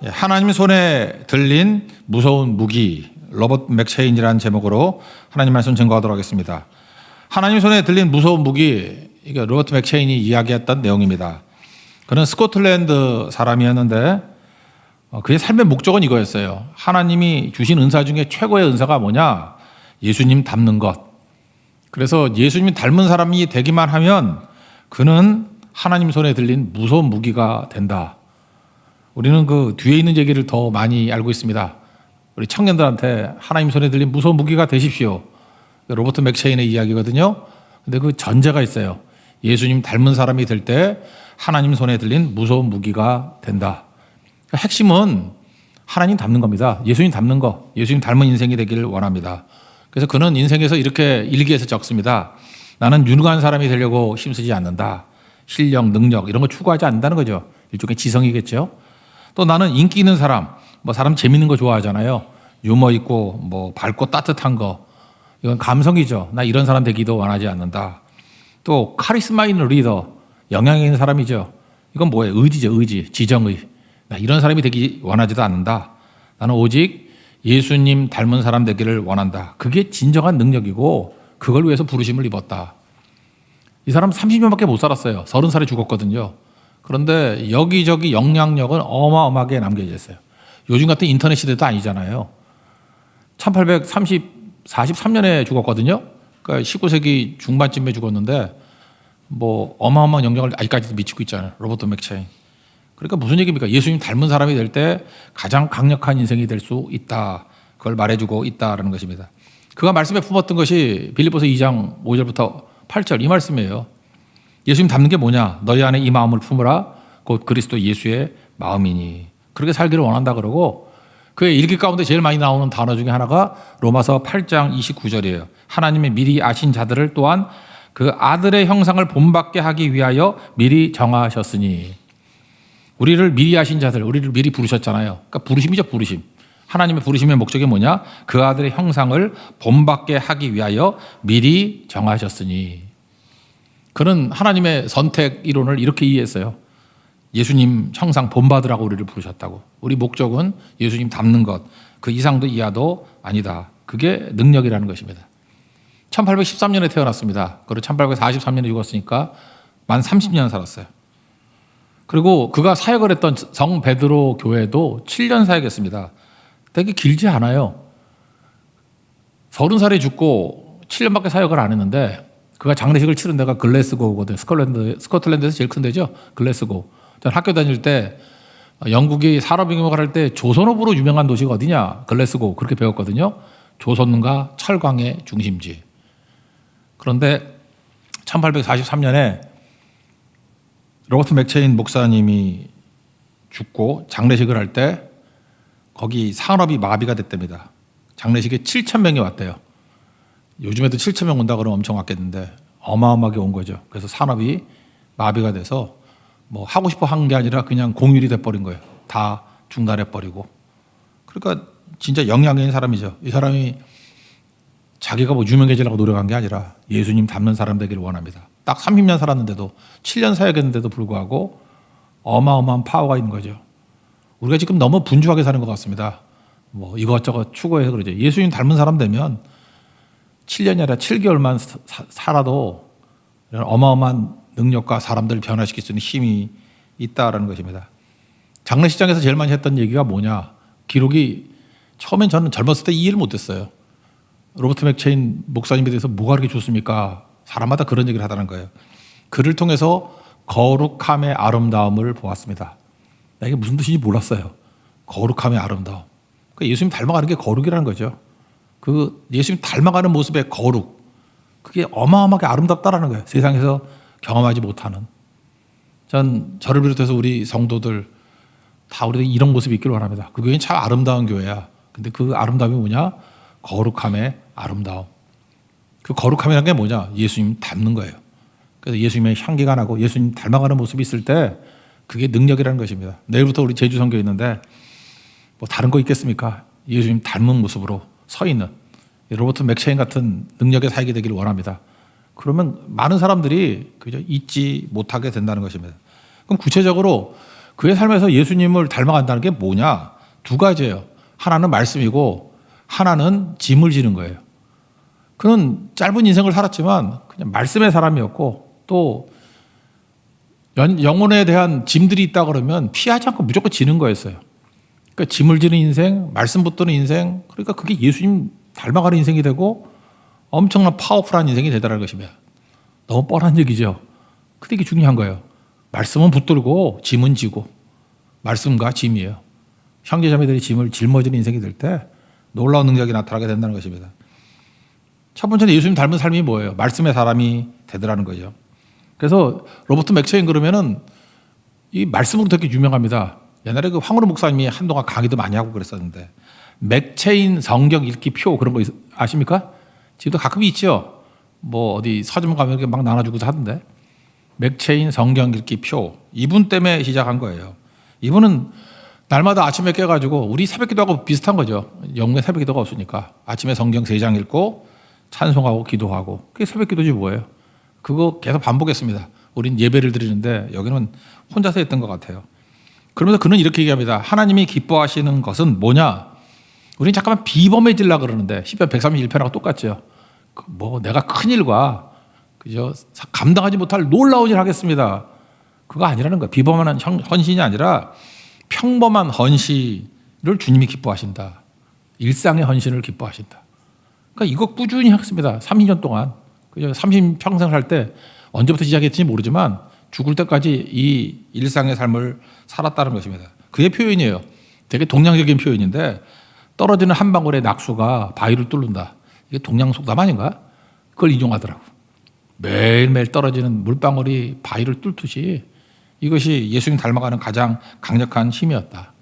하나님 손에 들린 무서운 무기, 로버트 맥체인이라는 제목으로 하나님 말씀 증거하도록 하겠습니다. 하나님 손에 들린 무서운 무기, 이게 로버트 맥체인이 이야기했던 내용입니다. 그는 스코틀랜드 사람이었는데 그의 삶의 목적은 이거였어요. 하나님이 주신 은사 중에 최고의 은사가 뭐냐? 예수님 닮는 것. 그래서 예수님 닮은 사람이 되기만 하면 그는 하나님 손에 들린 무서운 무기가 된다. 우리는 그 뒤에 있는 얘기를 더 많이 알고 있습니다. 우리 청년들한테 하나님 손에 들린 무서운 무기가 되십시오. 로버트 맥체인의 이야기거든요. 근데 그 전제가 있어요. 예수님 닮은 사람이 될 때 하나님 손에 들린 무서운 무기가 된다. 핵심은 하나님 닮는 겁니다. 예수님 닮는 거, 예수님 닮은 인생이 되기를 원합니다. 그래서 그는 인생에서 이렇게 일기에서 적습니다. 나는 유능한 사람이 되려고 힘쓰지 않는다. 실력, 능력 이런 거 추구하지 않는다는 거죠. 일종의 지성이겠죠. 또 나는 인기 있는 사람, 사람 재밌는 거 좋아하잖아요. 유머 있고 밝고 따뜻한 거. 이건 감성이죠. 나 이런 사람 되기도 원하지 않는다. 또 카리스마 있는 리더, 영향력 있는 사람이죠. 이건 뭐예요? 의지죠. 의지, 지정의. 나 이런 사람이 되기 원하지도 않는다. 나는 오직 예수님 닮은 사람 되기를 원한다. 그게 진정한 능력이고 그걸 위해서 부르심을 입었다. 이 사람 30년밖에 못 살았어요. 30살에 죽었거든요. 그런데 여기저기 영향력은 어마어마하게 남겨져 있어요. 요즘 같은 인터넷 시대도 아니잖아요. 1843년에 죽었거든요. 그러니까 19세기 중반쯤에 죽었는데 어마어마한 영향을 아직까지도 미치고 있잖아요. 로버트 맥체인. 그러니까 무슨 얘기입니까? 예수님 닮은 사람이 될 때 가장 강력한 인생이 될 수 있다. 그걸 말해주고 있다라는 것입니다. 그가 말씀에 품었던 것이 빌립보서 2장 5절부터 8절 이 말씀이에요. 예수님 닮는 게 뭐냐? 너희 안에 이 마음을 품으라. 곧 그리스도 예수의 마음이니. 그렇게 살기를 원한다 그러고 그의 일기 가운데 제일 많이 나오는 단어 중에 하나가 로마서 8장 29절이에요. 하나님의 미리 아신 자들을 또한 그 아들의 형상을 본받게 하기 위하여 미리 정하셨으니. 우리를 미리 아신 자들, 우리를 미리 부르셨잖아요. 그러니까 부르심이죠, 부르심. 하나님의 부르심의 목적이 뭐냐? 그 아들의 형상을 본받게 하기 위하여 미리 정하셨으니. 그는 하나님의 선택 이론을 이렇게 이해했어요. 예수님 형상 본받으라고 우리를 부르셨다고. 우리 목적은 예수님 닮는 것, 그 이상도 이하도 아니다. 그게 능력이라는 것입니다. 1813년에 태어났습니다. 그리고 1843년에 죽었으니까 만 30년 살았어요. 그리고 그가 사역을 했던 성 베드로 교회도 7년 사역했습니다. 되게 길지 않아요. 30살에 죽고 7년밖에 사역을 안 했는데 그가 장례식을 치른 데가 글래스고거든요. 스코틀랜드에서 제일 큰 데죠. 글래스고. 전 학교 다닐 때 영국이 산업혁명을 할 때 조선업으로 유명한 도시가 어디냐? 글래스고. 그렇게 배웠거든요. 조선과 철강의 중심지. 그런데 1843년에 로버트 맥체인 목사님이 죽고 장례식을 할 때 거기 산업이 마비가 됐답니다. 장례식에 7,000명이 왔대요. 요즘에도 7,000명 온다 그러면 엄청 왔겠는데 어마어마하게 온 거죠. 그래서 산업이 마비가 돼서 하고 싶어 한 게 아니라 그냥 공휴일이 돼버린 거예요. 다 중단해버리고. 그러니까 진짜 영향이 있는 사람이죠. 이 사람이 자기가 유명해지려고 노력한 게 아니라 예수님 닮는 사람 되기를 원합니다. 딱 30년 살았는데도 7년 사역했는데도 불구하고 어마어마한 파워가 있는 거죠. 우리가 지금 너무 분주하게 사는 것 같습니다. 이것저것 추구해서 그러죠. 예수님 닮은 사람 되면 7년이 아니라 7개월만 살아도 이런 어마어마한 능력과 사람들을 변화시킬 수 있는 힘이 있다라는 것입니다. 장례식장에서 제일 많이 했던 얘기가 뭐냐? 기록이 처음엔 저는 젊었을 때 이해를 못했어요. 로버트 맥체인 목사님에 대해서 뭐가 그렇게 좋습니까? 사람마다 그런 얘기를 하다는 거예요. 그를 통해서 거룩함의 아름다움을 보았습니다. 이게 무슨 뜻인지 몰랐어요. 거룩함의 아름다움. 그러니까 예수님 닮아가는 게 거룩이라는 거죠. 그 예수님 닮아가는 모습의 거룩. 그게 어마어마하게 아름답다라는 거예요. 세상에서 경험하지 못하는. 저를 비롯해서 우리 성도들 다 우리 이런 모습이 있기를 원합니다. 그 교회는 참 아름다운 교회야. 근데 그 아름다움이 뭐냐? 거룩함의 아름다움. 그 거룩함이라는 게 뭐냐? 예수님 닮는 거예요. 그래서 예수님의 향기가 나고 예수님 닮아가는 모습이 있을 때 그게 능력이라는 것입니다. 내일부터 우리 제주 선교 있는데 다른 거 있겠습니까? 예수님 닮은 모습으로 서 있는 로버트 맥체인 같은 능력의 사역이 되기를 원합니다. 그러면 많은 사람들이 그저 잊지 못하게 된다는 것입니다. 그럼 구체적으로 그의 삶에서 예수님을 닮아간다는 게 뭐냐? 두 가지예요. 하나는 말씀이고 하나는 짐을 지는 거예요. 그는 짧은 인생을 살았지만 그냥 말씀의 사람이었고 또 영혼에 대한 짐들이 있다 그러면 피하지 않고 무조건 지는 거였어요. 그러니까 짐을 지는 인생, 말씀 붙드는 인생, 그러니까 그게 예수님 닮아가는 인생이 되고 엄청난 파워풀한 인생이 되더라는 것입니다. 너무 뻔한 얘기죠. 근데 이게 중요한 거예요. 말씀은 붙들고 짐은 지고, 말씀과 짐이에요. 형제자매들이 짐을 짊어지는 인생이 될 때 놀라운 능력이 나타나게 된다는 것입니다. 첫 번째는 예수님 닮은 삶이 뭐예요? 말씀의 사람이 되더라는 거죠. 그래서 로버트 맥체인 그러면은 이 말씀으로 되게 유명합니다. 옛날에 그 황우르 목사님이 한동안 강의도 많이 하고 그랬었는데 맥체인 성경 읽기 표 그런 거 아십니까? 지금도 가끔 있죠. 뭐 어디 서점 가면 이렇게 막 나눠주고도 하던데 맥체인 성경 읽기 표 이분 때문에 시작한 거예요. 이분은 날마다 아침에 깨가지고 우리 새벽기도하고 비슷한 거죠. 영문에 새벽기도가 없으니까 아침에 성경 3장 읽고 찬송하고 기도하고 그게 새벽기도지 뭐예요. 그거 계속 반복했습니다. 우린 예배를 드리는데 여기는 혼자서 했던 것 같아요. 그러면서 그는 이렇게 얘기합니다. 하나님이 기뻐하시는 것은 뭐냐? 우린 잠깐만 비범해지려고 그러는데 시편 131편하고 똑같죠. 뭐 내가 큰 일과 그죠 감당하지 못할 놀라운 일 하겠습니다. 그거 아니라는 거예요. 비범한 헌신이 아니라 평범한 헌신을 주님이 기뻐하신다. 일상의 헌신을 기뻐하신다. 그러니까 이거 꾸준히 했습니다. 30년 동안. 그죠? 30평생 살 때 언제부터 시작했는지 모르지만 죽을 때까지 이 일상의 삶을 살았다는 것입니다. 그게 표현이에요. 되게 동양적인 표현인데 떨어지는 한 방울의 낙수가 바위를 뚫는다. 이게 동양 속담 아닌가? 그걸 인용하더라고. 매일매일 떨어지는 물방울이 바위를 뚫듯이 이것이 예수님 닮아가는 가장 강력한 힘이었다.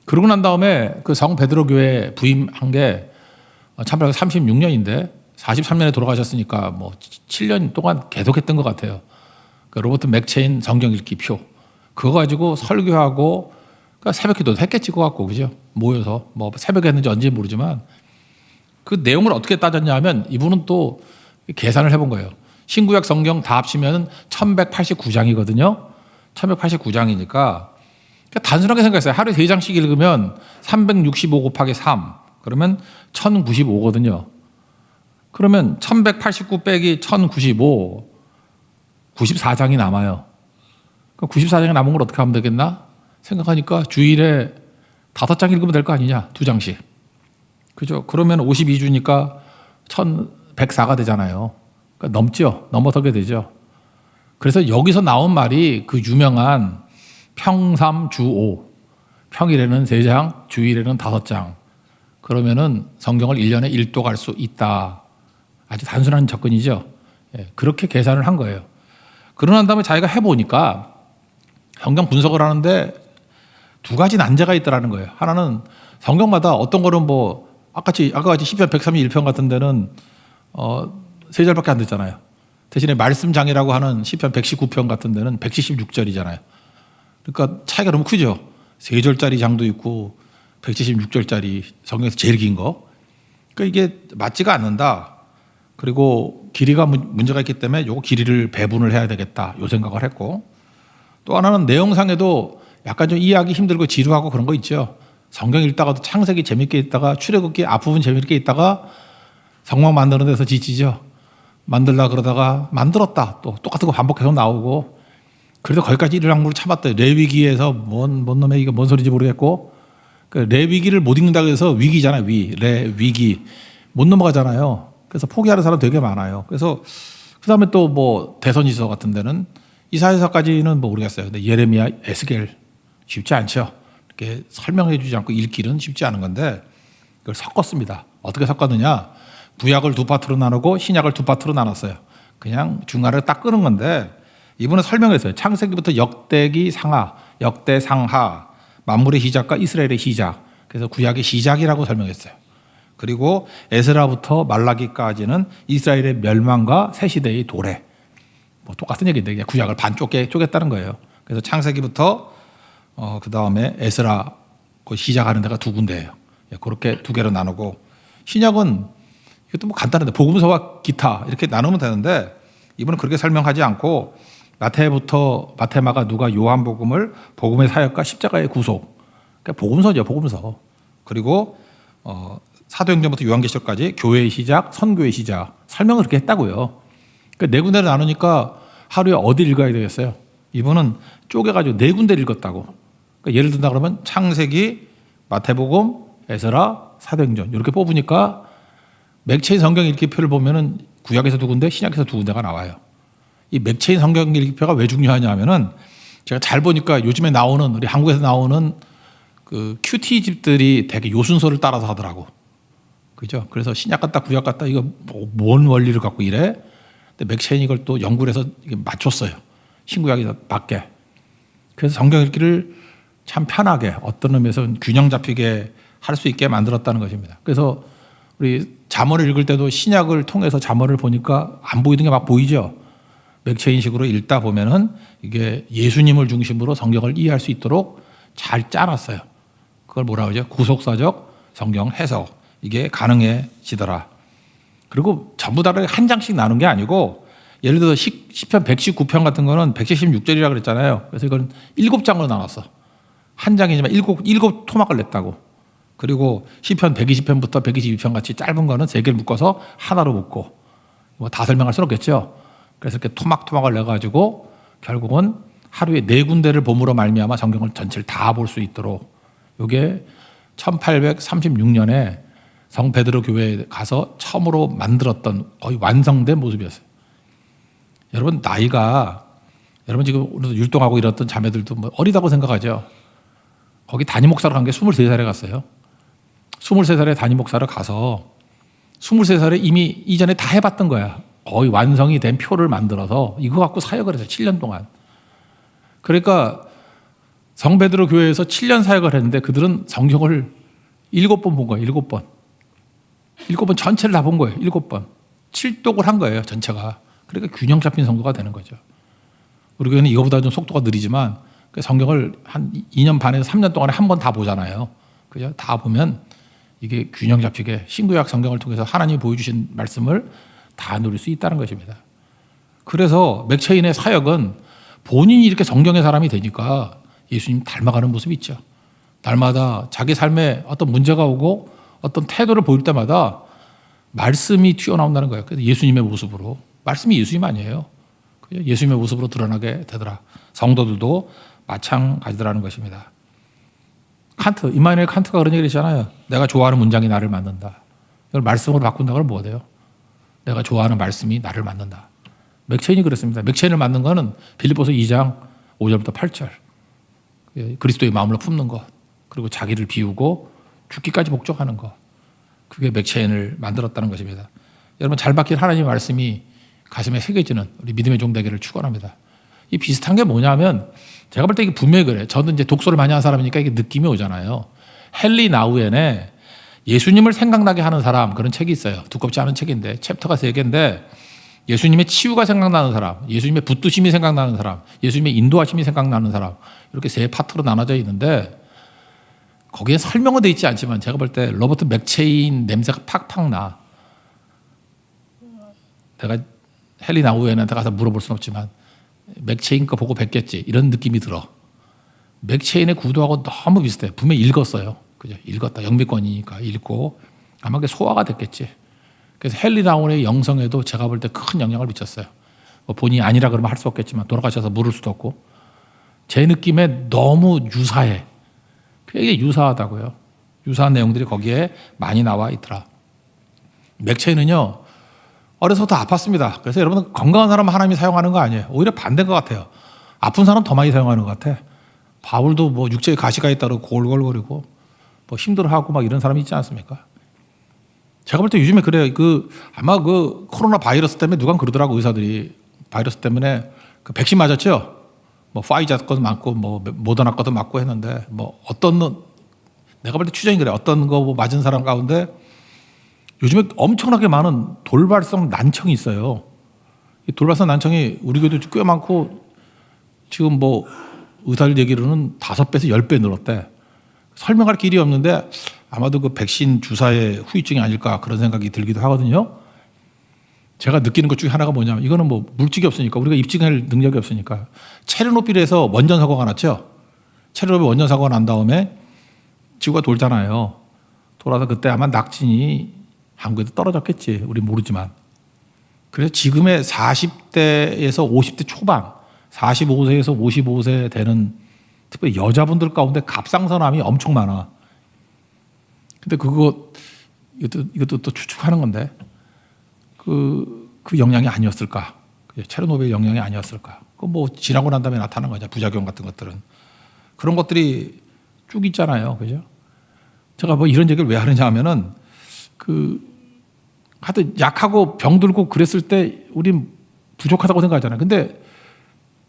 그러고 난 다음에 그 성 베드로 교회 부임한 게 1836년인데 43년에 돌아가셨으니까 뭐 7년 동안 계속했던 것 같아요. 그 로버트 맥체인 성경 읽기 표 그거 가지고 설교하고 그러니까 새벽기도도 했겠지 것 같고 그죠? 모여서 뭐 새벽에 했는지 언제 모르지만 그 내용을 어떻게 따졌냐 하면 이분은 또 계산을 해본 거예요. 신구약 성경 다 합치면 1189장이거든요. 1189장이니까 단순하게 생각했어요. 하루에 3장씩 읽으면 365 곱하기 3 그러면 1095거든요. 그러면 1189 빼기 1095 94장이 남아요. 94장이 남은 걸 어떻게 하면 되겠나? 생각하니까 주일에 5장 읽으면 될 거 아니냐? 2장씩. 그죠? 그러면 52주니까 1104가 되잖아요. 그러니까 넘죠? 넘어서게 되죠. 그래서 여기서 나온 말이 그 유명한 평삼주오. 평일에는 3장, 주일에는 5장. 그러면은 성경을 1년에 1도 갈 수 있다. 아주 단순한 접근이죠. 예, 그렇게 계산을 한 거예요. 그러고 난 다음에 자기가 해보니까 성경 분석을 하는데 2가지 난제가 있다라는 거예요. 하나는 성경마다 어떤 거는 뭐 아까 같이 시편 131편 같은 데는 3절밖에 안 됐잖아요. 대신에 말씀장이라고 하는 시편 119편 같은 데는 176절이잖아요. 그러니까 차이가 너무 크죠. 3절짜리 장도 있고 176절짜리 성경에서 제일 긴 거. 그러니까 이게 맞지가 않는다. 그리고 길이가 문제가 있기 때문에 이거 길이를 배분을 해야 되겠다. 이 생각을 했고 또 하나는 내용상에도 약간 좀 이해하기 힘들고 지루하고 그런 거 있죠. 성경 읽다가도 창세기 재밌게 읽다가 출애굽기 앞부분 재밌게 읽다가 성막 만드는 데서 지치죠. 만들라 그러다가 만들었다. 또 똑같은 거 반복해서 나오고 그래도 거기까지 일랑물을 참았다. 레위기에서 뭔 놈의 이게 뭔 소리인지 모르겠고 그 레위기를 못 읽는다고 해서 위기잖아요. 레위기 못 넘어가잖아요. 그래서 포기하는 사람 되게 많아요. 그래서 그다음에 또 뭐 대선지서 같은 데는 이사야서까지는 뭐 모르겠어요. 근데 예레미야, 에스겔 쉽지 않죠. 이렇게 설명해 주지 않고 읽기는 쉽지 않은 건데 그걸 섞었습니다. 어떻게 섞었느냐? 구약을 2파트로 나누고 신약을 2파트로 나눴어요. 그냥 중간을 딱 끄는 건데 이분은 설명했어요. 창세기부터 역대기 상하, 역대 상하, 만물의 시작과 이스라엘의 시작. 그래서 구약의 시작이라고 설명했어요. 그리고 에스라부터 말라기까지는 이스라엘의 멸망과 새 시대의 도래. 뭐 똑같은 얘기인데 그냥 구약을 반쪽에 쪼갰다는 거예요. 그래서 창세기부터 그 다음에 에스라 시작하는 데가 2군데예요. 그렇게 2개로 나누고 신약은 이것도 뭐 간단한데 복음서와 기타 이렇게 나누면 되는데 이분은 그렇게 설명하지 않고 마테마가 누가 요한복음을 복음의 사역과 십자가의 구속, 그러니까 복음서죠, 복음서. 그리고 사도행전부터 요한계시록까지 교회의 시작, 선교의 시작 설명을 그렇게 했다고요. 그러니까 네 군데를 나누니까 하루에 어디 읽어야 되겠어요? 이분은 쪼개가지고 네 군데를 읽었다고. 그러니까 예를 든다 그러면 창세기, 마태복음, 에스라, 사도행전 이렇게 뽑으니까 맥체인 성경 읽기표를 보면은 구약에서 두 군데, 신약에서 두 군데가 나와요. 이 맥체인 성경 읽기표가 왜 중요하냐 하면은 제가 잘 보니까 요즘에 나오는 우리 한국에서 나오는 그 큐티 집들이 되게 요 순서를 따라서 하더라고. 그죠? 그래서 신약 같다, 구약 같다, 이거 뭔 원리를 갖고 이래? 근데 맥체인이 이걸 또 연구를 해서 맞췄어요. 신구약이 맞게. 그래서 성경 읽기를 참 편하게 어떤 의미에서는 균형 잡히게 할 수 있게 만들었다는 것입니다. 그래서 우리 잠언을 읽을 때도 신약을 통해서 잠언을 보니까 안 보이던 게 막 보이죠. 맥체인식으로 읽다 보면은 이게 예수님을 중심으로 성경을 이해할 수 있도록 잘 짜놨어요. 그걸 뭐라 그러죠? 구속사적 성경 해석. 이게 가능해지더라. 그리고 전부 다 한 장씩 나눈 게 아니고 예를 들어서 시편 119편 같은 거는 176절이라고 그랬잖아요. 그래서 이건 7장으로 나눴어. 한 장이지만 일곱 토막을 냈다고. 그리고 시편 120편부터 122편 같이 짧은 거는 3개를 묶어서 하나로 묶고 뭐 다 설명할 수는 없겠죠. 그래서 이렇게 토막토막을 내가지고 결국은 하루에 4군데를 봄으로 말미암아 성경을 전체를 다 볼 수 있도록 이게 1836년에 성 베드로 교회에 가서 처음으로 만들었던 거의 완성된 모습이었어요. 여러분 나이가 여러분 지금 오늘도 율동하고 이랬던 자매들도 뭐 어리다고 생각하죠. 거기 담임 목사로 간 게 23살에 갔어요. 23살에 담임 목사를 가서 23살에 이미 이전에 다 해봤던 거야. 거의 완성이 된 표를 만들어서 이거 갖고 사역을 해서 7년 동안. 그러니까 성 베드로 교회에서 7년 사역을 했는데 그들은 성경을 7번 본 거예요. 7번. 7번 전체를 다 본 거예요. 7번. 7독을 한 거예요. 전체가. 그러니까 균형 잡힌 성도가 되는 거죠. 우리 교회는 이거보다 좀 속도가 느리지만 성경을 한 2년 반에서 3년 동안에 한 번 다 보잖아요. 그죠? 다 보면 이게 균형 잡히게 신구약 성경을 통해서 하나님이 보여주신 말씀을 다 누릴 수 있다는 것입니다. 그래서 맥체인의 사역은 본인이 이렇게 성경의 사람이 되니까 예수님 닮아가는 모습이 있죠. 날마다 자기 삶에 어떤 문제가 오고 어떤 태도를 보일 때마다 말씀이 튀어나온다는 거예요. 그래서 예수님의 모습으로. 말씀이 예수님 아니에요. 예수님의 모습으로 드러나게 되더라. 성도들도 마찬가지더라는 것입니다. 이마누엘 칸트가 그런 얘기를 했잖아요. 내가 좋아하는 문장이 나를 만든다. 이걸 말씀으로 바꾼다 그러면 뭐 돼요? 내가 좋아하는 말씀이 나를 만든다. 맥체인이 그랬습니다. 맥체인을 만든 거는 빌립보서 2장 5절부터 8절. 그리스도의 마음을 품는 것. 그리고 자기를 비우고 죽기까지 목적하는 것. 그게 맥체인을 만들었다는 것입니다. 여러분 잘 박힌 하나님의 말씀이 가슴에 새겨지는 우리 믿음의 종 되기를 축원합니다. 이 비슷한 게 뭐냐면 제가 볼 때 이게 분명히 그래요. 저는 이제 독서를 많이 한 사람이니까 이게 느낌이 오잖아요. 헨리 나우엔의 예수님을 생각나게 하는 사람 그런 책이 있어요. 두껍지 않은 책인데 챕터가 3개인데 예수님의 치유가 생각나는 사람, 예수님의 붙드심이 생각나는 사람, 예수님의 인도하심이 생각나는 사람 이렇게 3파트로 나눠져 있는데 거기에 설명은 되어 있지 않지만 제가 볼 때 로버트 맥체인 냄새가 팍팍 나. 내가 헨리 나우엔한테 가서 물어볼 수는 없지만 맥체인 거 보고 뵙겠지 이런 느낌이 들어. 맥체인의 구도하고 너무 비슷해. 분명히 읽었어요. 그죠? 읽었다. 영미권이니까 읽고 아마 그게 소화가 됐겠지. 그래서 헨리 나우엔의 영성에도 제가 볼 때 큰 영향을 미쳤어요. 뭐 본인이 아니라 그러면 할 수 없겠지만 돌아가셔서 물을 수도 없고 제 느낌에 너무 유사해. 되게 유사하다고요. 유사한 내용들이 거기에 많이 나와 있더라. 맥체인은요. 어려서부터 아팠습니다. 그래서 여러분 건강한 사람 하나님이 사용하는 거 아니에요. 오히려 반대인 것 같아요. 아픈 사람 더 많이 사용하는 것 같아. 바울도 뭐 육체에 가시가 있다고 골골거리고 뭐 힘들어하고 막 이런 사람이 있지 않습니까? 제가 볼 때 요즘에 그래요. 아마 코로나 바이러스 때문에 누가 그러더라고 의사들이 바이러스 때문에 백신 맞았죠. 뭐 파이자 것도 맞고 뭐 모더나 것도 맞고 했는데 뭐 내가 볼 때 추정이 그래. 어떤 거 맞은 사람 가운데 요즘에 엄청나게 많은 돌발성 난청이 있어요. 이 돌발성 난청이 우리 교회도 꽤 많고 지금 뭐 의사들 얘기로는 5배에서 10배 늘었대. 설명할 길이 없는데 아마도 그 백신 주사의 후유증이 아닐까 그런 생각이 들기도 하거든요. 제가 느끼는 것 중에 하나가 뭐냐면 이거는 뭐 물질이 없으니까 우리가 입증할 능력이 없으니까 체르노빌에서 원전 사고가 났죠. 체르노빌 원전 사고가 난 다음에 지구가 돌잖아요. 돌아서 그때 아마 낙진이 한국에도 떨어졌겠지. 우리 모르지만. 그래서 지금의 40대에서 50대 초반, 45세에서 55세 되는 특별히 여자분들 가운데 갑상선암이 엄청 많아. 근데 이것도 또 추측하는 건데 그 영향이 아니었을까? 체르노빌 영향이 아니었을까? 그 뭐 지나고 난 다음에 나타나는 거죠. 부작용 같은 것들은. 그런 것들이 쭉 있잖아요. 그죠? 제가 뭐 이런 얘기를 왜 하느냐 하면은 하여튼 약하고 병들고 그랬을 때 우린 부족하다고 생각하잖아요. 근데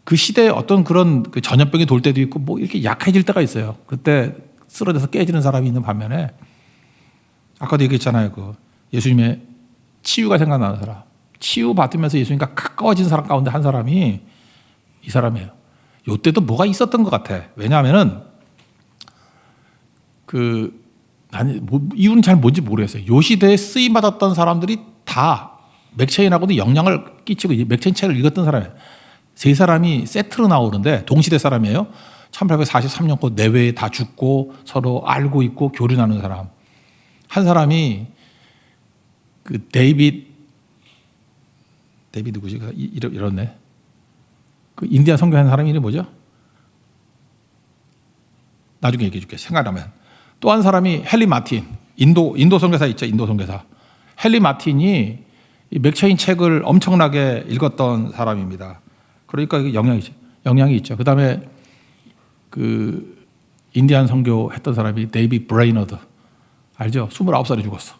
그 시대에 어떤 그런 그 전염병이 돌 때도 있고 뭐 이렇게 약해질 때가 있어요. 그때 쓰러져서 깨지는 사람이 있는 반면에 아까도 얘기했잖아요. 그 예수님의 치유가 생각나는 사람. 치유 받으면서 예수님과 가까워진 사람 가운데 한 사람이 이 사람이에요. 요때도 뭐가 있었던 것 같아. 왜냐하면은 이유는 잘 뭔지 모르겠어요. 요 시대에 쓰임 받았던 사람들이 다 맥체인하고도 영향을 끼치고 맥체인 책을 읽었던 사람이에요. 세 사람이 세트로 나오는데 동시대 사람이에요. 1843년고 내외에 다 죽고 서로 알고 있고 교류하는 사람. 한 사람이 그 데이빗 누구지? 이렇네. 그 인디안 선교하는 사람 이름이 뭐죠? 나중에 얘기해 줄게. 생각나면. 또 한 사람이 헨리 마틴. 인도 선교사 있죠. 인도 선교사. 헨리 마틴이 이 맥체인 책을 엄청나게 읽었던 사람입니다. 그러니까 영향이 있죠. 그다음에 그 인디안 선교 했던 사람이 데이빗 브레이너드. 알죠? 29살에 죽었어.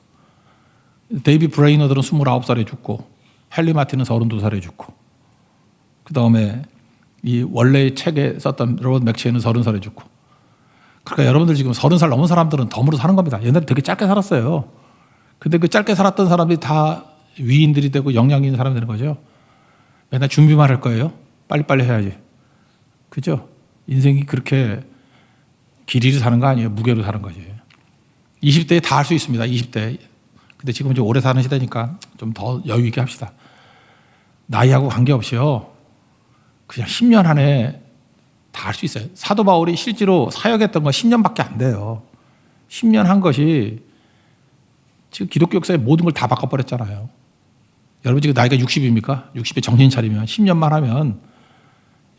데이빗 브레이너드는 29살에 죽고 헨리 마틴은 32살에 죽고 그다음에 이 원래 책에 썼던 로버트 맥체인은 30살에 죽고 그러니까 여러분들 지금 30살 넘은 사람들은 덤으로 사는 겁니다. 옛날에 되게 짧게 살았어요. 근데 그 짧게 살았던 사람들이 다 위인들이 되고 영향 있는 사람이 되는 거죠. 맨날 준비만 할 거예요. 빨리빨리 해야지. 그죠? 인생이 그렇게 길이로 사는 거 아니에요. 무게로 사는 거지. 20대에 다 할 수 있습니다. 20대. 근데 지금 좀 오래 사는 시대니까 좀 더 여유 있게 합시다. 나이하고 관계없이요. 그냥 10년 안에 다 할 수 있어요. 사도 바울이 실제로 사역했던 건 10년밖에 안 돼요. 10년 한 것이 지금 기독교 역사의 모든 걸 다 바꿔버렸잖아요. 여러분 지금 나이가 60입니까? 60에 정신 차리면 10년만 하면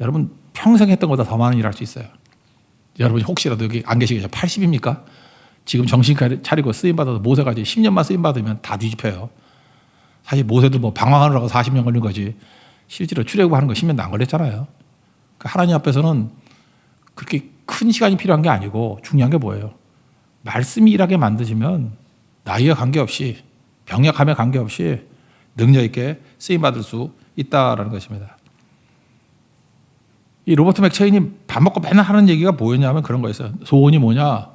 여러분 평생 했던 것보다 더 많은 일을 할 수 있어요. 여러분이 혹시라도 여기 안 계시겠죠? 80입니까? 지금 정신 차리고 쓰임받아서 모세까지 10년만 쓰임받으면 다 뒤집혀요. 사실 모세도 뭐 방황하느라고 40년 걸린 거지 실제로 출애굽하는 거 10년도 안 걸렸잖아요. 그러니까 하나님 앞에서는 그렇게 큰 시간이 필요한 게 아니고 중요한 게 뭐예요? 말씀이 일하게 만드시면 나이와 관계없이 병약함에 관계없이 능력 있게 쓰임받을 수 있다라는 것입니다. 이 로버트 맥체인이 밥 먹고 맨날 하는 얘기가 뭐였냐면 그런 거였어요. 소원이 뭐냐?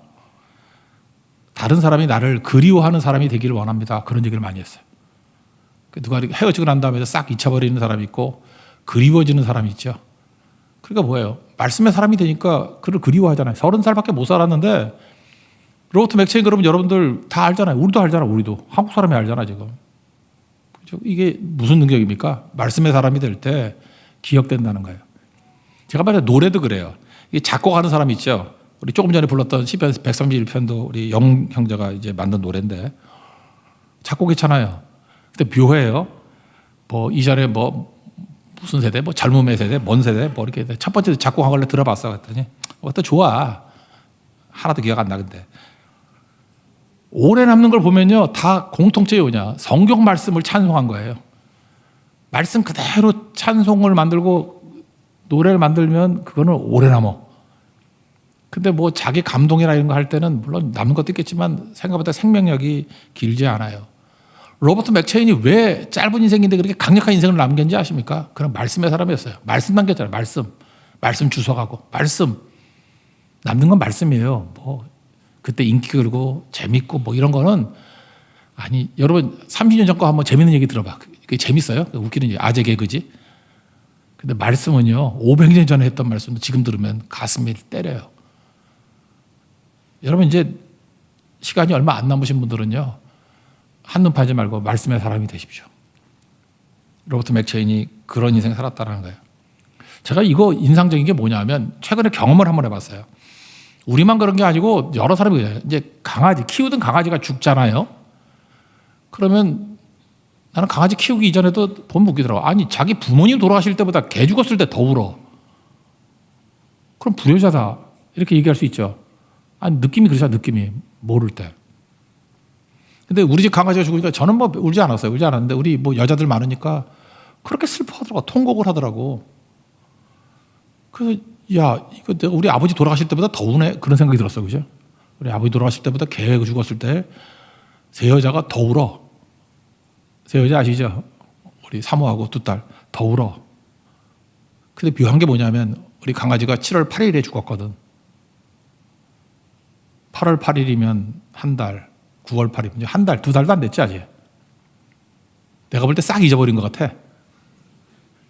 다른 사람이 나를 그리워하는 사람이 되기를 원합니다. 그런 얘기를 많이 했어요. 누가 헤어지고 난 다음에 싹 잊혀버리는 사람이 있고 그리워지는 사람이 있죠. 그러니까 뭐예요? 말씀의 사람이 되니까 그를 그리워하잖아요. 30살밖에 못 살았는데 로버트 맥체인 그러면 여러분들 다 알잖아요. 우리도 알잖아. 우리도. 한국 사람이 알잖아 지금. 그렇죠? 이게 무슨 능력입니까? 말씀의 사람이 될 때 기억된다는 거예요. 제가 말해 노래도 그래요. 이게 작곡하는 사람이 있죠. 우리 조금 전에 불렀던 시편 131편도 우리 영 형제가 이제 만든 노래인데 작곡했잖아요. 근데 묘해요. 뭐 이전에 뭐 무슨 세대, 뭐 젊음의 세대, 뭔 세대, 뭐 이렇게 첫 번째 작곡한 걸 들어봤어. 그랬더니 또 좋아. 하나도 기억 안 나는데 오래 남는 걸 보면요 다 공통점이 뭐냐? 성경 말씀을 찬송한 거예요. 말씀 그대로 찬송을 만들고 노래를 만들면 그거는 오래 남어. 근데 뭐 자기 감동이나 이런 거 할 때는 물론 남는 것도 있겠지만 생각보다 생명력이 길지 않아요. 로버트 맥체인이 왜 짧은 인생인데 그렇게 강력한 인생을 남겼는지 아십니까? 그런 말씀의 사람이었어요. 말씀 남겼잖아요. 말씀 주석하고 말씀 남는 건 말씀이에요. 뭐 그때 인기 끌고 재밌고 뭐 이런 거는 아니 여러분 30년 전 거 한번 재밌는 얘기 들어봐. 그게 재밌어요? 웃기는 얘기 아재 개그지. 근데 말씀은요 500년 전에 했던 말씀도 지금 들으면 가슴이 때려요. 여러분 이제 시간이 얼마 안 남으신 분들은요 한눈 팔지 말고 말씀의 사람이 되십시오. 로버트 맥체인이 그런 인생을 살았다는 거예요. 제가 이거 인상적인 게 뭐냐면 최근에 경험을 한번 해봤어요. 우리만 그런 게 아니고 여러 사람이 그래요. 이제 키우던 강아지가 죽잖아요. 그러면 나는 강아지 키우기 이전에도 보면 웃기더라고. 아니 자기 부모님 돌아가실 때보다 개 죽었을 때 더 울어. 그럼 불효자다 이렇게 얘기할 수 있죠. 아니 느낌이 그렇잖아. 느낌이 모를 때. 근데 우리 집 강아지가 죽으니까 저는 뭐 울지 않았어요. 울지 않았는데 우리 뭐 여자들 많으니까 그렇게 슬퍼하더라고. 통곡을 하더라고. 그래서 야 이거 내가 우리 아버지 돌아가실 때보다 더 우네 그런 생각이 들었어. 그죠? 우리 아버지 돌아가실 때보다 개 죽었을 때 새 여자가 더 울어. 새 여자 아시죠? 우리 사모하고 두 딸 더 울어. 근데 묘한 게 뭐냐면 우리 강아지가 7월 8일에 죽었거든. 8월 8일이면 한 달, 9월 8일, 한 달, 두 달도 안 됐지 아직. 내가 볼 때 싹 잊어버린 것 같아.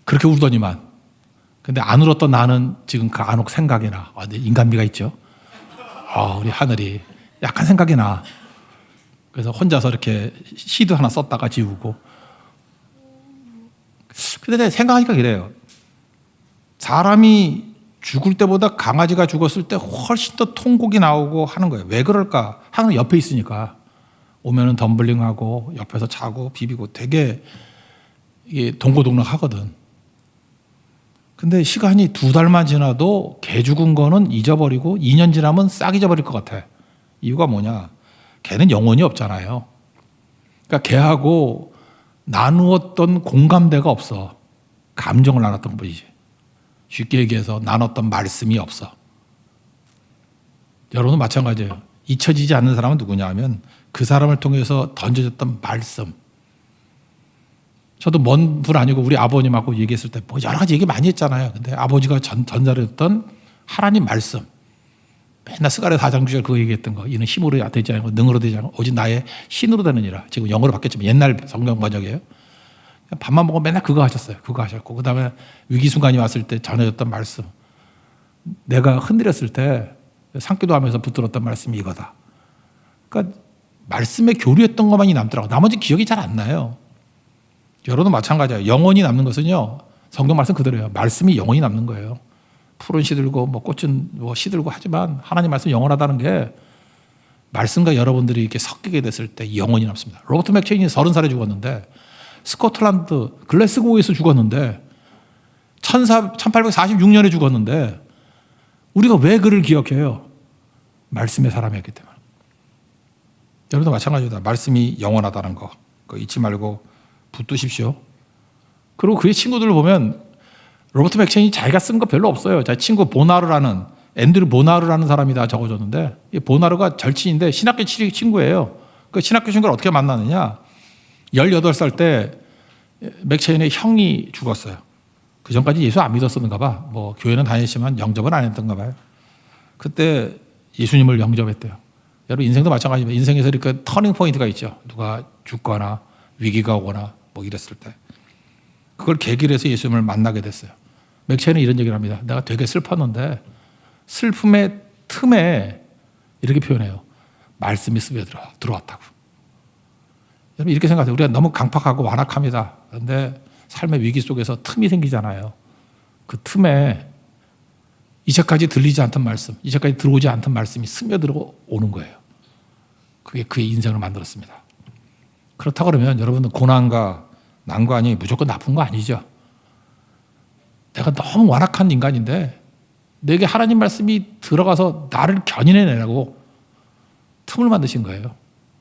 그렇게 울더니만. 근데 안 울었던 나는 지금 그 안옥 생각이 나. 인간미가 있죠. 우리 하늘이 약간 생각이 나. 그래서 혼자서 이렇게 시도 하나 썼다가 지우고. 근데 내가 생각하니까 그래요. 사람이 죽을 때보다 강아지가 죽었을 때 훨씬 더 통곡이 나오고 하는 거예요. 왜 그럴까? 항상 옆에 있으니까. 오면은 덤블링하고 옆에서 자고 비비고 되게 동고동락 하거든. 근데 시간이 2달만 지나도 개 죽은 거는 잊어버리고 2년 지나면 싹 잊어버릴 것 같아. 이유가 뭐냐? 개는 영혼이 없잖아요. 그러니까 개하고 나누었던 공감대가 없어. 감정을 나눴던 뿐이지. 쉽게 얘기해서 나눴던 말씀이 없어. 여러분도 마찬가지예요. 잊혀지지 않는 사람은 누구냐 하면 그 사람을 통해서 던져졌던 말씀. 저도 먼 분 아니고 우리 아버님하고 얘기했을 때 뭐 여러 가지 얘기 많이 했잖아요. 근데 아버지가 전달했던 하나님 말씀. 맨날 스가랴 4장 9절 그거 얘기했던 거. 이는 힘으로 되지 않고 능으로 되지 않고 오직 나의 신으로 되느니라. 지금 영어로 바뀌었지만 옛날 성경 번역이에요. 밥만 먹으면 맨날 그거 하셨어요. 그거 하셨고 그다음에 위기 순간이 왔을 때 전해졌던 말씀. 내가 흔들렸을 때 산기도 하면서 붙들었던 말씀이 이거다. 그러니까 말씀에 교류했던 것만이 남더라고요. 나머지 기억이 잘 안 나요. 여러분도 마찬가지예요. 영원히 남는 것은요. 성경 말씀 그대로예요. 말씀이 영원히 남는 거예요. 풀은 시들고 뭐 꽃은 뭐 시들고 하지만 하나님 말씀 영원하다는 게 말씀과 여러분들이 이렇게 섞이게 됐을 때 영원히 남습니다. 로버트 맥체인이 30살에 죽었는데 스코틀랜드 글래스고에서 죽었는데 1846년에 죽었는데 우리가 왜 그를 기억해요? 말씀의 사람이었기 때문에. 여러분도 마찬가지다. 말씀이 영원하다는 거 그거 잊지 말고 붙드십시오. 그리고 그의 친구들을 보면 로버트 맥체인이 자기가 쓴 거 별로 없어요. 자기 친구 보나르라는 앤드류 보나르라는 사람이 다 적어줬는데 이 보나르가 절친인데 신학교 친구예요. 그 신학교 친구를 어떻게 만나느냐? 18살 때 맥체인의 형이 죽었어요. 그 전까지 예수 안 믿었었는가 봐. 뭐 교회는 다녔지만 영접은 안 했던가 봐요. 그때 예수님을 영접했대요. 여러분 인생도 마찬가지입니다. 인생에서 이렇게 터닝 포인트가 있죠. 누가 죽거나 위기가 오거나 뭐 이랬을 때. 그걸 계기로 해서 예수님을 만나게 됐어요. 맥체인은 이런 얘기를 합니다. 내가 되게 슬펐는데 슬픔의 틈에 이렇게 표현해요. 말씀이 스며 들어왔다고. 여러분 이렇게 생각해요. 우리가 너무 강팍하고 완악합니다. 그런데 삶의 위기 속에서 틈이 생기잖아요. 그 틈에 이제까지 들리지 않던 말씀, 이제까지 들어오지 않던 말씀이 스며들어오는 거예요. 그게 그의 인생을 만들었습니다. 그렇다고 그러면 여러분은 고난과 난관이 무조건 나쁜 거 아니죠. 내가 너무 완악한 인간인데 내게 하나님 말씀이 들어가서 나를 견인해내라고 틈을 만드신 거예요.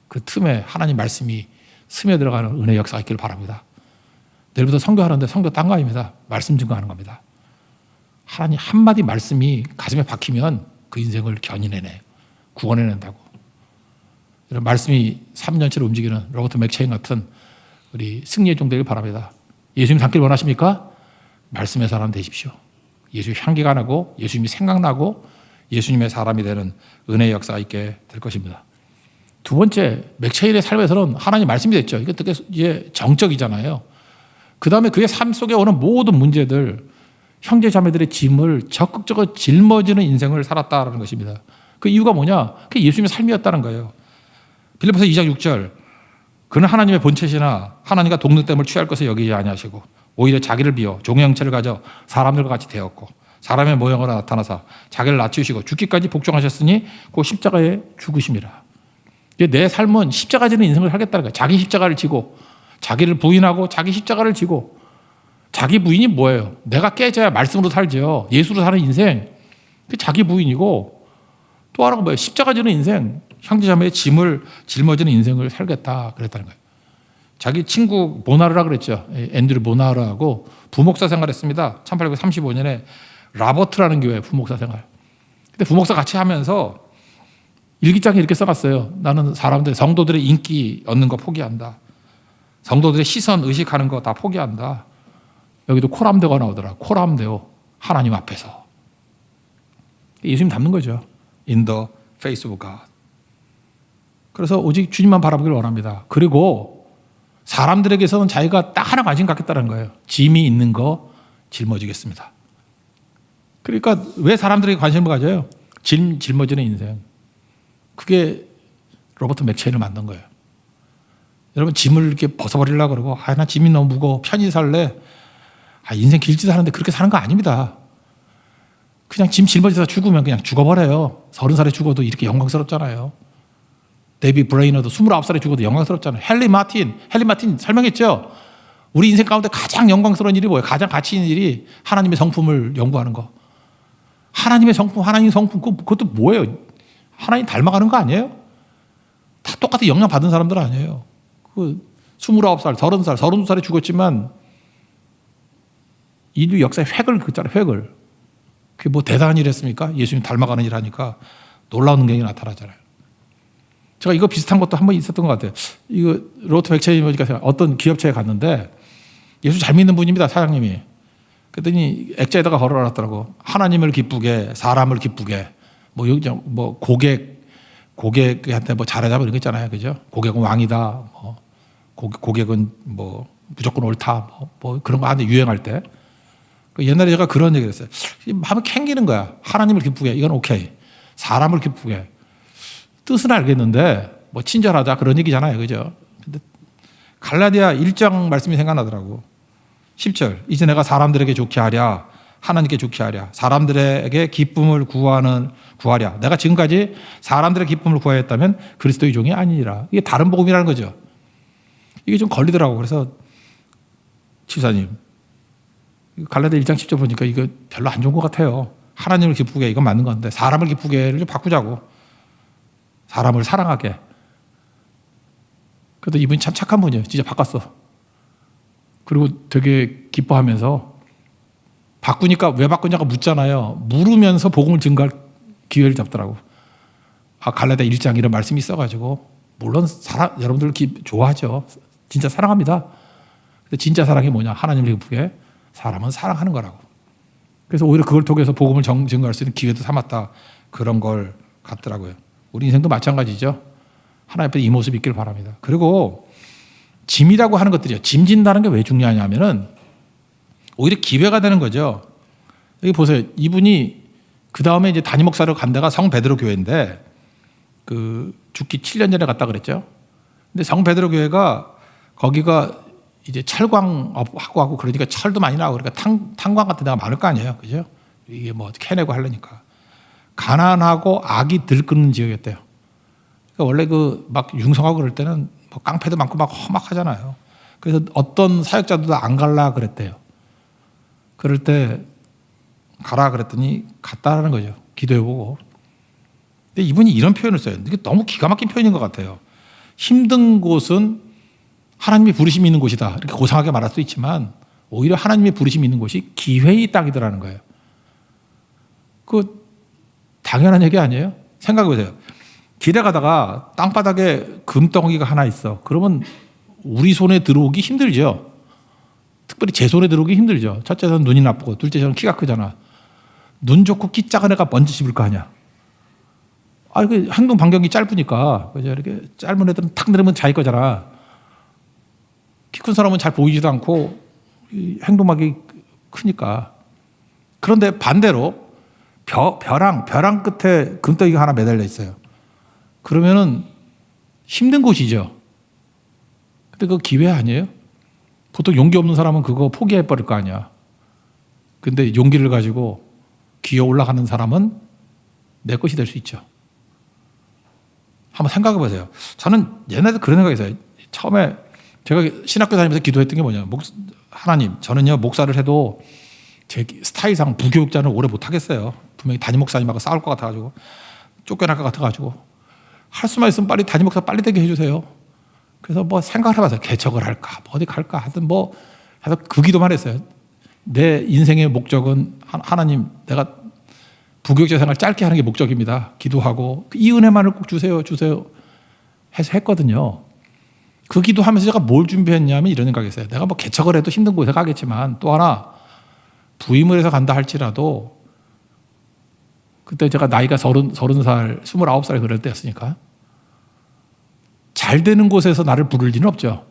그 틈에 하나님 말씀이 스며들어가는 은혜의 역사가 있기를 바랍니다. 내일부터 선교하는데 선교 딴 거 아닙니다. 말씀 증거하는 겁니다. 하나님 한마디 말씀이 가슴에 박히면 그 인생을 견인해내 구원해낸다고. 이런 말씀이 3년치를 움직이는 로버트 맥체인 같은 우리 승리의 종 되길 바랍니다. 예수님 닮길 원하십니까? 말씀의 사람 되십시오. 예수의 향기가 나고 예수님이 생각나고 예수님의 사람이 되는 은혜의 역사가 있게 될 것입니다. 두 번째, 맥체인의 삶에서는 하나님 말씀이 됐죠. 이게 되게 정적이잖아요. 그 다음에 그의 삶 속에 오는 모든 문제들, 형제 자매들의 짐을 적극적으로 짊어지는 인생을 살았다는 것입니다. 그 이유가 뭐냐? 그게 예수님의 삶이었다는 거예요. 빌립보서 2장 6절 그는 하나님의 본체시나 하나님과 동등됨을 취할 것을 여기지 아니하시고 오히려 자기를 비워 종의 형체를 가져 사람들과 같이 되었고 사람의 모형으로 나타나사 자기를 낮추시고 죽기까지 복종하셨으니 그 십자가에 죽으심이라. 내 삶은 십자가 지는 인생을 살겠다는 거예요. 자기 십자가를 지고 자기를 부인하고 자기 십자가를 지고. 자기 부인이 뭐예요? 내가 깨져야 말씀으로 살죠. 예수로 사는 인생. 그게 자기 부인이고 또 하나가 뭐예요? 십자가 지는 인생. 형제자매의 짐을 짊어지는 인생을 살겠다 그랬다는 거예요. 자기 친구 모나르라 그랬죠. 앤드류 모나르하고 부목사 생활했습니다. 1835년에 라버트라는 교회 부목사 생활. 근데 부목사 같이 하면서 일기장에 이렇게 써놨어요. 나는 사람들, 성도들의 인기 얻는 거 포기한다. 성도들의 시선 의식하는 거 다 포기한다. 여기도 코람데오가 나오더라. 코람데오. 하나님 앞에서. 예수님 닮는 거죠. In the face of God. 그래서 오직 주님만 바라보기를 원합니다. 그리고 사람들에게서는 자기가 딱 하나 관심 갖겠다는 거예요. 짐이 있는 거 짊어지겠습니다. 그러니까 왜 사람들에게 관심을 가져요? 짊어지는 인생. 그게 로버트 맥체인을 만든 거예요. 여러분 짐을 이렇게 벗어버리려고 그러고 나 짐이 너무 무거워 편히 살래. 인생 길지 사는데 그렇게 사는 거 아닙니다. 그냥 짐 짊어져서 죽으면 그냥 죽어버려요. 30살에 죽어도 이렇게 영광스럽잖아요. 데이비 브레이너도 29살에 죽어도 영광스럽잖아요. 헨리 마틴 설명했죠. 우리 인생 가운데 가장 영광스러운 일이 뭐예요? 가장 가치 있는 일이 하나님의 성품을 연구하는 거. 하나님의 성품, 그것도 뭐예요? 하나님 닮아가는 거 아니에요? 다 똑같은 영향 받은 사람들 아니에요. 29살, 30살, 32살에 죽었지만 인류 역사의 획을 긋잖아요. 획을. 그게 뭐 대단한 일 했습니까? 예수님 닮아가는 일 하니까 놀라운 능력이 나타나잖아요. 제가 이거 비슷한 것도 한 번 있었던 것 같아요. 이거 로버트 맥체인이니까 어떤 기업체에 갔는데 예수 잘 믿는 분입니다. 사장님이. 그랬더니 액자에다가 걸어놨더라고. 하나님을 기쁘게, 사람을 기쁘게. 뭐 고객한테 뭐 잘하자 이런 거 있잖아요. 그죠? 고객은 왕이다. 고객은 뭐 무조건 옳다. 뭐 그런 거 하는데 유행할 때. 옛날에 제가 그런 얘기를 했어요. 마음에 캥기는 거야. 하나님을 기쁘게. 이건 오케이. 사람을 기쁘게. 뜻은 알겠는데 뭐 친절하자 그런 얘기잖아요. 그죠? 근데 갈라디아 1장 말씀이 생각나더라고. 10절. 이제 내가 사람들에게 좋게 하랴. 하나님께 좋게 하랴. 사람들에게 기쁨을 구하랴. 내가 지금까지 사람들의 기쁨을 구하였다면 그리스도의 종이 아니니라. 이게 다른 복음이라는 거죠. 이게 좀 걸리더라고. 그래서 집사님 갈라디아 1장 10절 보니까 이거 별로 안 좋은 것 같아요. 하나님을 기쁘게 이건 맞는 건데 사람을 기쁘게를 좀 바꾸자고. 사람을 사랑하게. 그래도 이분이 참 착한 분이에요. 진짜 바꿨어. 그리고 되게 기뻐하면서 바꾸니까 왜 바꾸냐고 묻잖아요. 물으면서 복음을 증거할 기회를 잡더라고. 갈라디아 1장 이런 말씀이 있어가지고 물론 여러분들 좋아하죠. 진짜 사랑합니다. 근데 진짜 사랑이 뭐냐? 하나님을 기쁘게 사람은 사랑하는 거라고. 그래서 오히려 그걸 통해서 복음을 증거할 수 있는 기회도 삼았다. 그런 걸 같더라고요. 우리 인생도 마찬가지죠. 하나님 앞에 이 모습이 있길 바랍니다. 그리고 짐이라고 하는 것들이요. 짐진다는 게 왜 중요하냐면은 오히려 기회가 되는 거죠. 여기 보세요. 이분이 그 다음에 이제 담임 목사로 간 데가 성 베드로 교회인데 죽기 7년 전에 갔다 그랬죠. 근데 성 베드로 교회가 거기가 이제 철광하고 그러니까 철도 많이 나오고 그러니까 탄광 같은 데가 많을 거 아니에요. 그죠? 이게 뭐 캐내고 하려니까. 가난하고 악이 들끓는 지역이었대요. 그러니까 원래 막 융성하고 그럴 때는 뭐 깡패도 많고 막 험악하잖아요. 그래서 어떤 사역자들도 안 갈라 그랬대요. 그럴 때 가라 그랬더니 갔다라는 거죠. 기도해보고. 근데 이분이 이런 표현을 써요. 이게 너무 기가 막힌 표현인 것 같아요. 힘든 곳은 하나님의 부르심이 있는 곳이다. 이렇게 고상하게 말할 수 있지만 오히려 하나님의 부르심이 있는 곳이 기회의 땅이더라는 거예요. 당연한 얘기 아니에요? 생각해보세요. 길에 가다가 땅바닥에 금덩이가 하나 있어. 그러면 우리 손에 들어오기 힘들죠. 특별히 제 손에 들어오기 힘들죠. 첫째는 눈이 나쁘고 둘째는 키가 크잖아. 눈 좋고 키 작은 애가 먼저 씹을 거 아니야. 그 행동 반경이 짧으니까. 그죠? 이렇게 짧은 애들은 탁 내리면 자기 거잖아. 키 큰 사람은 잘 보이지도 않고 행동하기 크니까. 그런데 반대로 벼랑 끝에 금덩이가 하나 매달려 있어요. 그러면은 힘든 곳이죠. 근데 그거 기회 아니에요? 보통 용기 없는 사람은 그거 포기해버릴 거 아니야. 근데 용기를 가지고 기어 올라가는 사람은 내 것이 될 수 있죠. 한번 생각해 보세요. 저는 옛날에 그런 생각이 있어요. 처음에 제가 신학교 다니면서 기도했던 게 뭐냐. 하나님, 저는요, 목사를 해도 제 스타일상 부교육자는 오래 못 하겠어요. 분명히 담임 목사님하고 싸울 것 같아가지고, 쫓겨날 것 같아가지고, 할 수만 있으면 빨리 담임 목사 빨리 되게 해주세요. 그래서 뭐 생각을 해봤어요. 개척을 할까, 뭐 어디 갈까, 하여튼 뭐, 해서 그 기도만 했어요. 내 인생의 목적은 하나님, 내가 부교육자 생활 짧게 하는 게 목적입니다. 기도하고 이 은혜만을 꼭 주세요, 주세요 해서 했거든요. 그 기도하면서 제가 뭘 준비했냐면 이런 생각이었어요. 내가 뭐 개척을 해도 힘든 곳에 가겠지만 또 하나 부임을 해서 간다 할지라도 그때 제가 나이가 30살, 29살 그럴 때였으니까 잘 되는 곳에서 나를 부를 리는 없죠.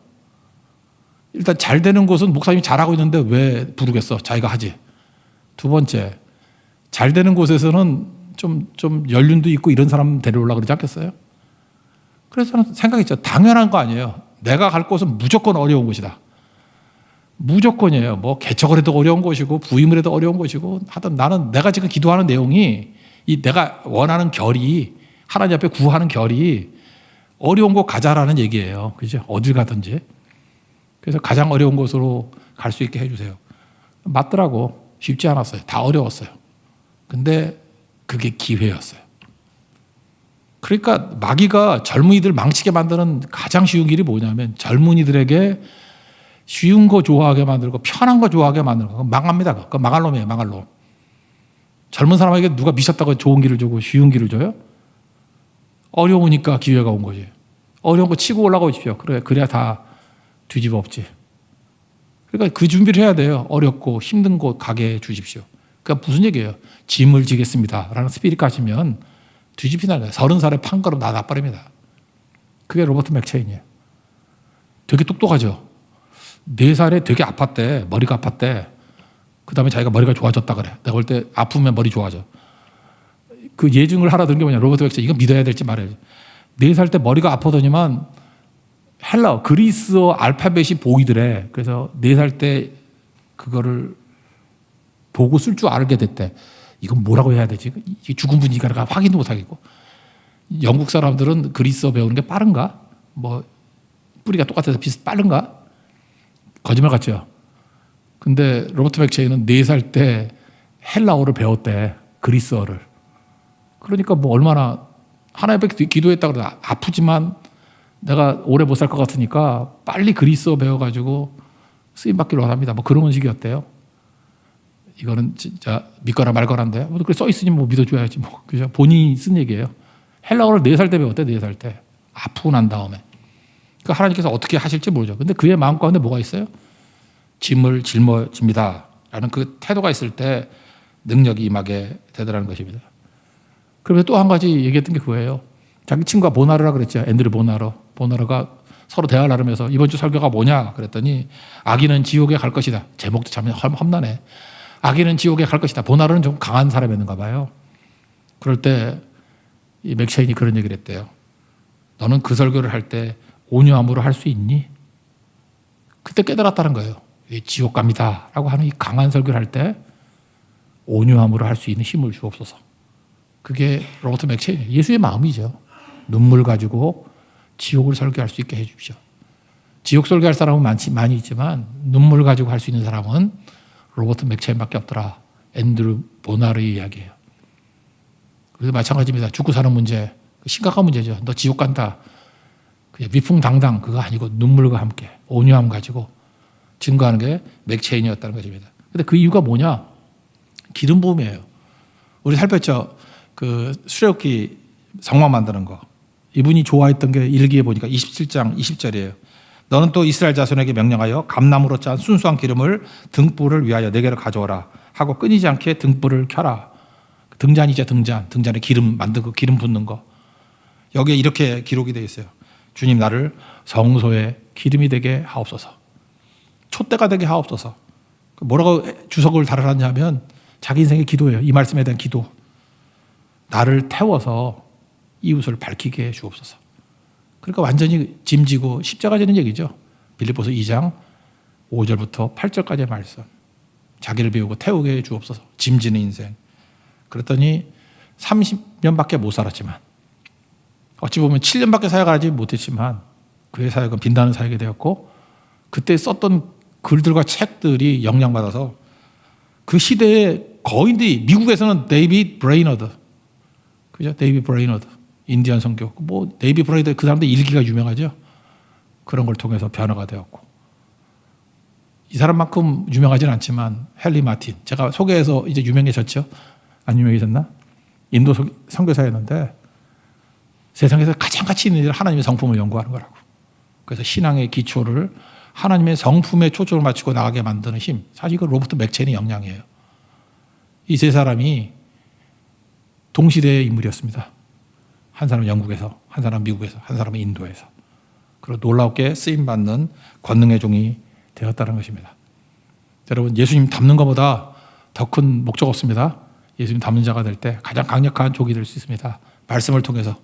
일단 잘 되는 곳은 목사님이 잘하고 있는데 왜 부르겠어? 자기가 하지. 두 번째, 잘 되는 곳에서는 좀 연륜도 있고 이런 사람 데려오려고 그러지 않겠어요? 그래서 저는 생각했죠. 당연한 거 아니에요. 내가 갈 곳은 무조건 어려운 곳이다. 무조건이에요. 뭐 개척을 해도 어려운 곳이고 부임을 해도 어려운 곳이고 하여튼 나는 내가 지금 기도하는 내용이 이 내가 원하는 결이 하나님 앞에 구하는 결이 어려운 곳 가자라는 얘기예요. 그죠? 어딜 가든지. 그래서 가장 어려운 곳으로 갈 수 있게 해주세요. 맞더라고. 쉽지 않았어요. 다 어려웠어요. 근데 그게 기회였어요. 그러니까 마귀가 젊은이들 망치게 만드는 가장 쉬운 길이 뭐냐면 젊은이들에게 쉬운 거 좋아하게 만들고 편한 거 좋아하게 만들고 그거 망합니다. 그거 망할 놈이에요. 망할 놈. 젊은 사람에게 누가 미쳤다고 좋은 길을 주고 쉬운 길을 줘요? 어려우니까 기회가 온 거지. 어려운 거 치고 올라가십시오. 그래야 다 뒤집어 엎지. 그러니까 그 준비를 해야 돼요. 어렵고 힘든 곳 가게 해 주십시오. 그러니까 무슨 얘기예요? 짐을 지겠습니다 라는 스피릿 가시면 뒤집히는 거예요. 30살에 판가름 다 나버립니다. 그게 로버트 맥체인이에요. 되게 똑똑하죠. 4살에 되게 아팠대. 머리가 아팠대. 그 다음에 자기가 머리가 좋아졌다 그래. 내가 볼 때 아프면 머리 좋아져. 그 예증을 하나 든 게 뭐냐. 로버트 맥체인. 이거 믿어야 될지 말아야지. 4살 때 머리가 아프더니만 헬라어, 그리스어 알파벳이 보이더래. 그래서 4살 때 그거를 보고 쓸 줄 알게 됐대. 이건 뭐라고 해야 되지? 이게 죽은 분이니까 확인도 못 하겠고. 영국 사람들은 그리스어 배우는 게 빠른가? 뭐 뿌리가 똑같아서 빠른가? 거짓말 같죠. 근데 로버트 맥체인은 4살 때 헬라어를 배웠대. 그리스어를. 그러니까 뭐 얼마나 하나님 앞에 기도했다 그러다 아프지만 내가 오래 못 살 것 같으니까 빨리 그리스어 배워가지고 쓰임 받기로 합니다. 뭐 그런 식이었대요. 이거는 진짜 믿거나 말거나인데, 뭐 그래 써 있으니 뭐 믿어줘야지 뭐. 그죠? 본인이 쓴 얘기예요. 헬라어를 4살 때 배웠대, 4살 때. 아프고 난 다음에. 그러니까 하나님께서 어떻게 하실지 모르죠. 근데 그의 마음 가운데 뭐가 있어요? 짐을 짊어집니다 라는 그 태도가 있을 때 능력이 임하게 되더라는 것입니다. 그리고 또 한 가지 얘기했던 게 그거예요. 자기 친구가 보나르라 그랬죠. 앤드류 보나르. 보나르가 서로 대화를 나누면서 이번 주 설교가 뭐냐 그랬더니 악인은 지옥에 갈 것이다. 제목도 참 험난해. 악인은 지옥에 갈 것이다. 보나르는 좀 강한 사람이었는가 봐요. 그럴 때 이 맥체인이 그런 얘기를 했대요. 너는 그 설교를 할 때 온유함으로 할 수 있니? 그때 깨달았다는 거예요. 지옥 갑니다 라고 하는 이 강한 설교를 할 때 온유함으로 할 수 있는 힘을 주옵소서. 그게 로버트 맥체인이에요. 예수의 마음이죠. 눈물 가지고 지옥을 설교할 수 있게 해 주십시오. 지옥 설교할 사람은 많이 있지만 눈물 가지고 할 수 있는 사람은 로버트 맥체인밖에 없더라. 앤드류 보나르의 이야기예요. 그래서 마찬가지입니다. 죽고 사는 문제, 심각한 문제죠. 너 지옥 간다. 그냥 위풍당당 그거 아니고 눈물과 함께 온유함 가지고 증거하는 게 맥체인이었다는 것입니다. 근데 그 이유가 뭐냐? 기름 부음이에요. 우리 살폈죠. 그 수레옵기 성막 만드는 거. 이분이 좋아했던 게 일기에 보니까 27장 20절이에요. 너는 또 이스라엘 자손에게 명령하여 감나무로 짠 순수한 기름을 등불을 위하여 내게로 가져오라 하고 끊이지 않게 등불을 켜라. 등잔이죠, 등잔. 등잔에 기름 만들고 기름 붓는 거. 여기에 이렇게 기록이 되어 있어요. 주님 나를 성소에 기름이 되게 하옵소서. 촛대가 되게 하옵소서. 뭐라고 주석을 달아놨냐면 자기 인생의 기도예요. 이 말씀에 대한 기도. 나를 태워서 이웃을 밝히게 해 주옵소서. 그러니까 완전히 짐지고 십자가 지는 얘기죠. 빌립보서 2장 5절부터 8절까지의 말씀. 자기를 비우고 태우게 해 주옵소서. 짐지는 인생. 그랬더니 30년밖에 못 살았지만 어찌 보면 7년밖에 사역하지 못했지만 그의 사역은 빛나는 사역이 되었고 그때 썼던 글들과 책들이 영향받아서 그 시대의 거인들이 미국에서는 데이비드 브레이너드 그죠? 데이비드 브레이너드 인디언 선교 뭐 데이비드 브레이너드 그 사람들 일기가 유명하죠. 그런 걸 통해서 변화가 되었고 이 사람만큼 유명하지는 않지만 헨리 마틴 제가 소개해서 이제 유명해졌죠. 안 유명해졌나? 인도 선교사였는데 세상에서 가장 가치 있는 일은 하나님의 성품을 연구하는 거라고. 그래서 신앙의 기초를 하나님의 성품에 초점을 맞추고 나가게 만드는 힘. 사실 이건 로버트 맥첸의 역량이에요. 이 세 사람이 동시대의 인물이었습니다. 한 사람은 영국에서, 한 사람은 미국에서, 한 사람은 인도에서. 그리고 놀랍게 쓰임받는 권능의 종이 되었다는 것입니다. 여러분 예수님 닮는 것보다 더 큰 목적 없습니다. 예수님 닮는 자가 될 때 가장 강력한 족이 될 수 있습니다. 말씀을 통해서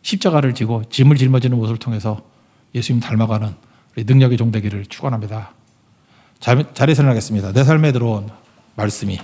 십자가를 지고 짐을 짊어지는 모습을 통해서 예수님 닮아가는 능력의 종 되기를 축원합니다. 자리에서 일어나겠습니다. 내 삶에 들어온 말씀이